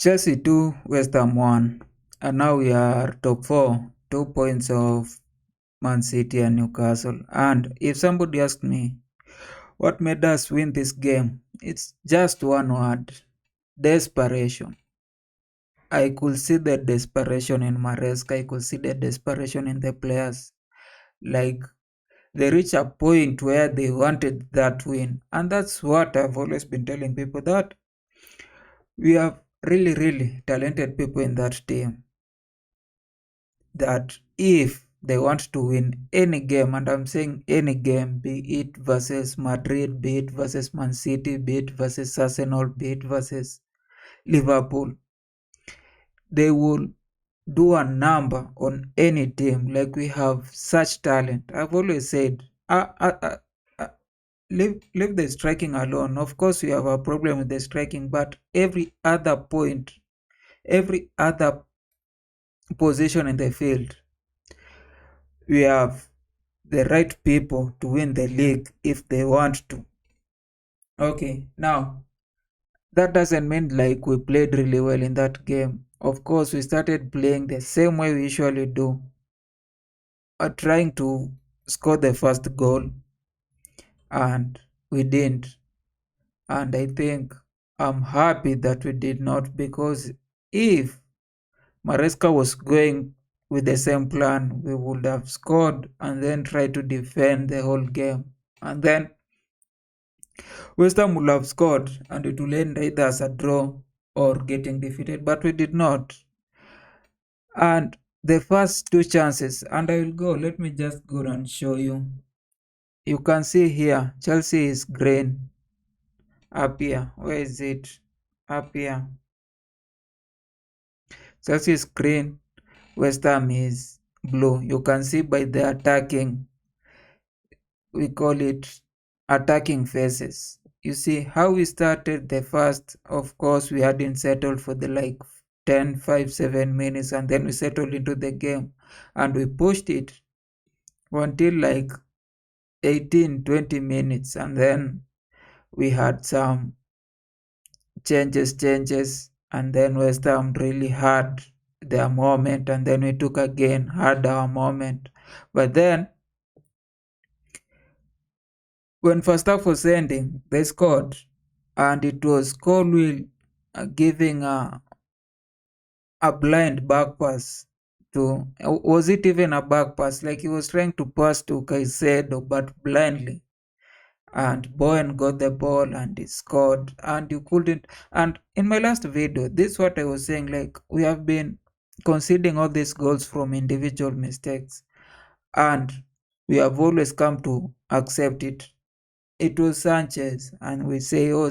Chelsea 2, West Ham 1. And now we are top 4, 2 points of Man City and Newcastle. And if somebody asked me what made us win this game, it's just one word: desperation. I could see the desperation in Maresca, I could see the desperation in the players. Like, they reached a point where they wanted that win. And that's what I've always been telling people, that we have really, really talented people in that team. That if they want to win any game, and I'm saying any game, be it versus Madrid, be it versus Man City, be it versus Arsenal, be it versus Liverpool, they will do a number on any team. Like, we have such talent. I've always said, leave the striking alone. Of course, we have a problem with the striking, but every other point, every other position in the field, we have the right people to win the league if they want to. Okay, now that doesn't mean like we played really well in that game. Of course, we started playing the same way we usually do, trying to score the first goal, and we didn't. And I think I'm happy that we did not, because if Maresca was going with the same plan, we would have scored and then tried to defend the whole game. And then West Ham would have scored and it will end either as a draw or getting defeated, but we did not. And the first two chances, and I will go, let me just go and show you. You can see here, Chelsea is green. Up here, where is it? Up here. Chelsea is green, West Ham is blue. You can see by the attacking, we call it attacking phases. You see how we started the first, of course, we hadn't settled for the like 10, 5, 7 minutes, and then we settled into the game and we pushed it until like 18, 20 minutes, and then we had some changes, and then West Ham really had their moment, and then we took again, had our moment. But then when first half was ending, they scored, and it was Colwill giving a blind back pass to, was it even a back pass? Like, he was trying to pass to Caicedo, but blindly. And Bowen got the ball and he scored, and you couldn't. And in my last video, this is what I was saying, like, we have been conceding all these goals from individual mistakes, and we have always come to accept it. It was Sanchez, and we say, oh,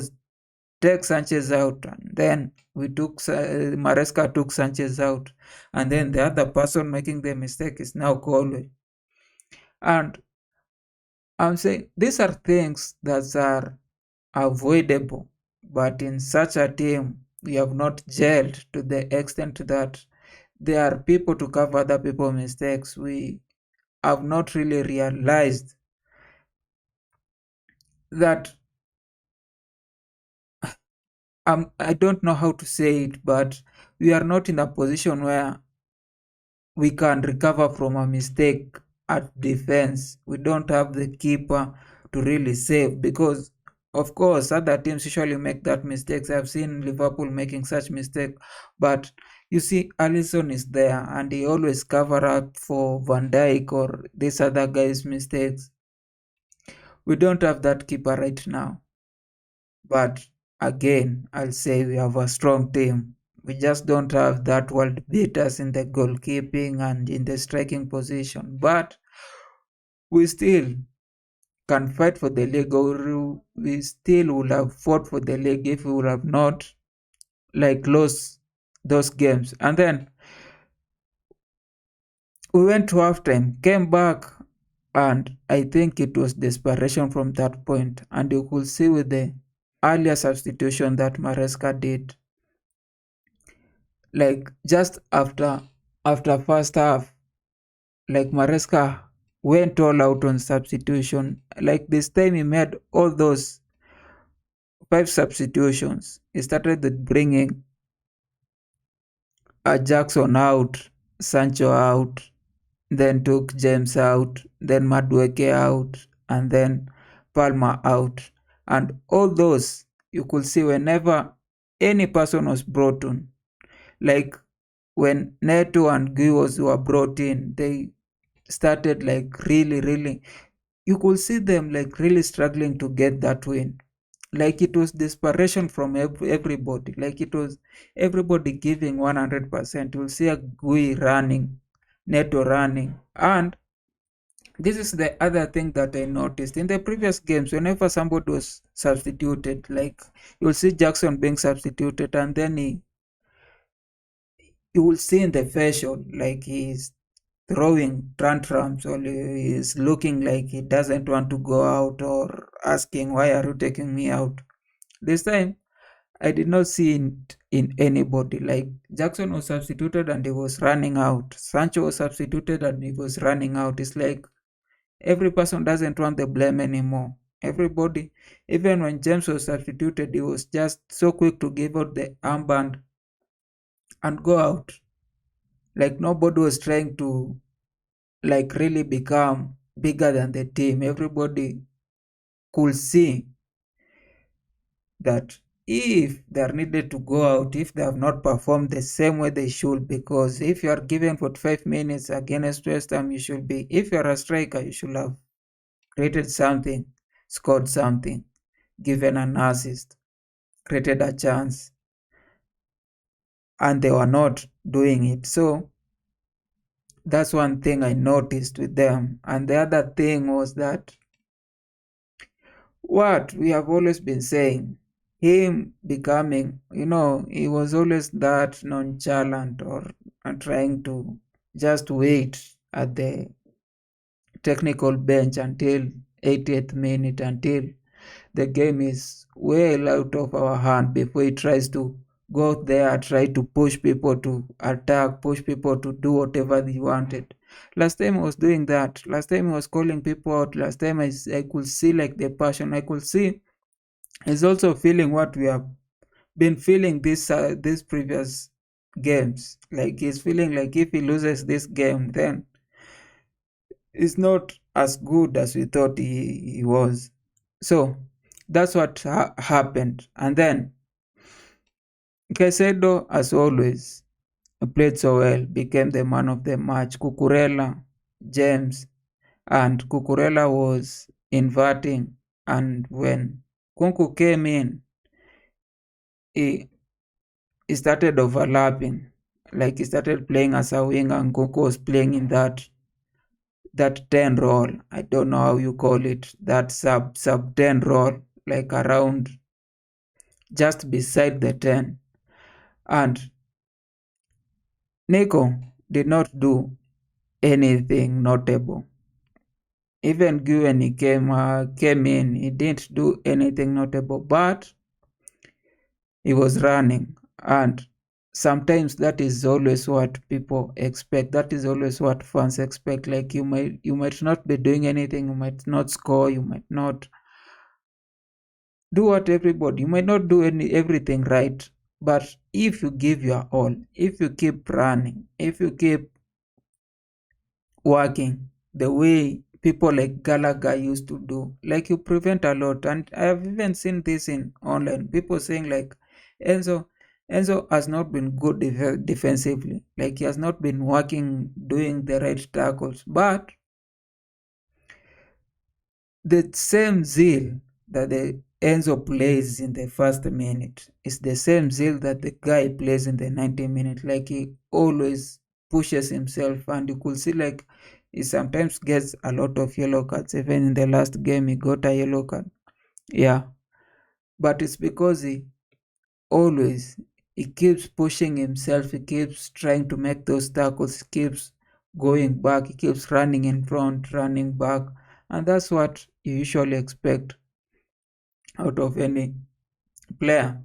take Sanchez out, and then we took Maresca took Sanchez out, and then the other person making the mistake is now Colwell. And I'm saying these are things that are avoidable, but in such a team, we have not gelled to the extent that there are people to cover other people's mistakes. We have not really realized that, I don't know how to say it, but we are not in a position where we can recover from a mistake at defense. We don't have the keeper to really save, because of course other teams usually make that mistakes. I've seen Liverpool making such mistake, but you see Alisson is there and he always cover up for Van Dijk or these other guys' mistakes. We don't have that keeper right now. But again, I'll say we have a strong team. We just don't have that world beaters in the goalkeeping and in the striking position. But we still can fight for the league, or we still would have fought for the league if we would have not like lost those games. And then we went to halftime, came back, and I think it was desperation from that point. And you could see with the earlier substitution that Maresca did, like just after first half, like Maresca went all out on substitution. Like, this time he made all those 5 substitutions. He started with bringing Jackson out, Sancho out, then took James out, then Madueke out, and then Palmer out. And all those you could see whenever any person was brought on, like when Neto and Guios were brought in, they started like really, you could see them like really struggling to get that win. Like it was desperation from everybody. Like it was everybody giving 100%. You'll see a Gui running, Neto running. And this is the other thing that I noticed in the previous games. Whenever somebody was substituted, like you'll see Jackson being substituted, and then you will see in the facial like he's throwing tantrums, or he's looking like he doesn't want to go out, or asking, why are you taking me out? This time I did not see it in anybody. Like Jackson was substituted and he was running out. Sancho was substituted and he was running out. It's like every person doesn't want the blame anymore. Everybody, even when James was substituted, he was just so quick to give out the armband and go out. Like nobody was trying to like really become bigger than the team. Everybody could see that if they are needed to go out, if they have not performed the same way they should, because if you are given 45 minutes against West Ham, you should be, if you are a striker, you should have created something, scored something, given an assist, created a chance, and they were not doing it. So that's one thing I noticed with them. And the other thing was that what we have always been saying, him becoming, he was always that nonchalant, or trying to just wait at the technical bench until 80th minute, until the game is well out of our hand, before he tries to go out there, try to push people to attack, push people to do whatever he wanted. Last time I was doing that. Last time I was calling people out. Last time I could see like the passion. I could see he's also feeling what we have been feeling these previous games. Like he's feeling like if he loses this game, then it's not as good as we thought he was. So that's what happened. And then Caicedo, as always, played so well, became the man of the match. Cucurella, James, and Cucurella was inverting. And when Kunku came in, he, he started overlapping. Like he started playing as a winger, and Kunku was playing in that 10 role. I don't know how you call it, that sub 10 role, like around just beside the 10. And Nico did not do anything notable. Even when he came in, he didn't do anything notable, but he was running. And sometimes that is always what people expect. That is always what fans expect. Like you might not be doing anything, you might not score, you might not do what everybody, you might not do everything right. But if you give your all, if you keep running, if you keep working the way people like Gallagher used to do, like you prevent a lot. And I have even seen this in online, people saying like Enzo Enzo has not been good defensively, like he has not been working, doing the right tackles, but the same zeal that the Enzo plays in the first minute is the same zeal that the guy plays in the 90 minute. Like he always pushes himself, and you could see like he sometimes gets a lot of yellow cards. Even in the last game, he got a yellow card. Yeah, but it's because he keeps pushing himself. He keeps trying to make those tackles. He keeps going back. He keeps running in front, running back, and that's what you usually expect out of any player.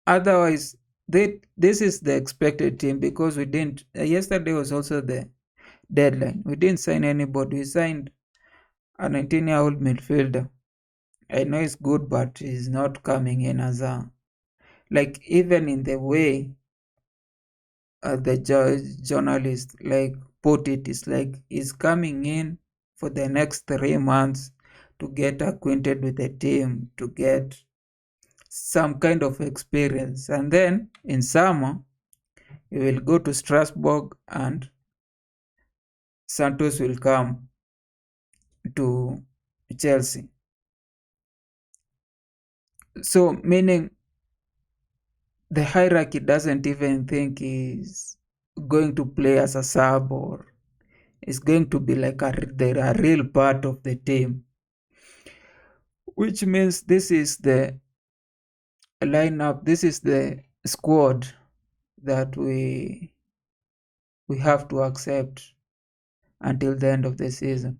Otherwise, this is the expected team, because we didn't. Yesterday was also the deadline. We didn't sign anybody. We signed a 19-year-old midfielder. I know he's good, but he's not coming in as a, like, even in the way the journalist like put it, is like he's coming in for the next 3 months to get acquainted with the team, to get some kind of experience, and then in summer he will go to Strasbourg and Santos will come to Chelsea. So meaning the hierarchy doesn't even think he's going to play as a sub, or is going to be like a real part of the team, which means this is the lineup, this is the squad that we have to accept until the end of the season.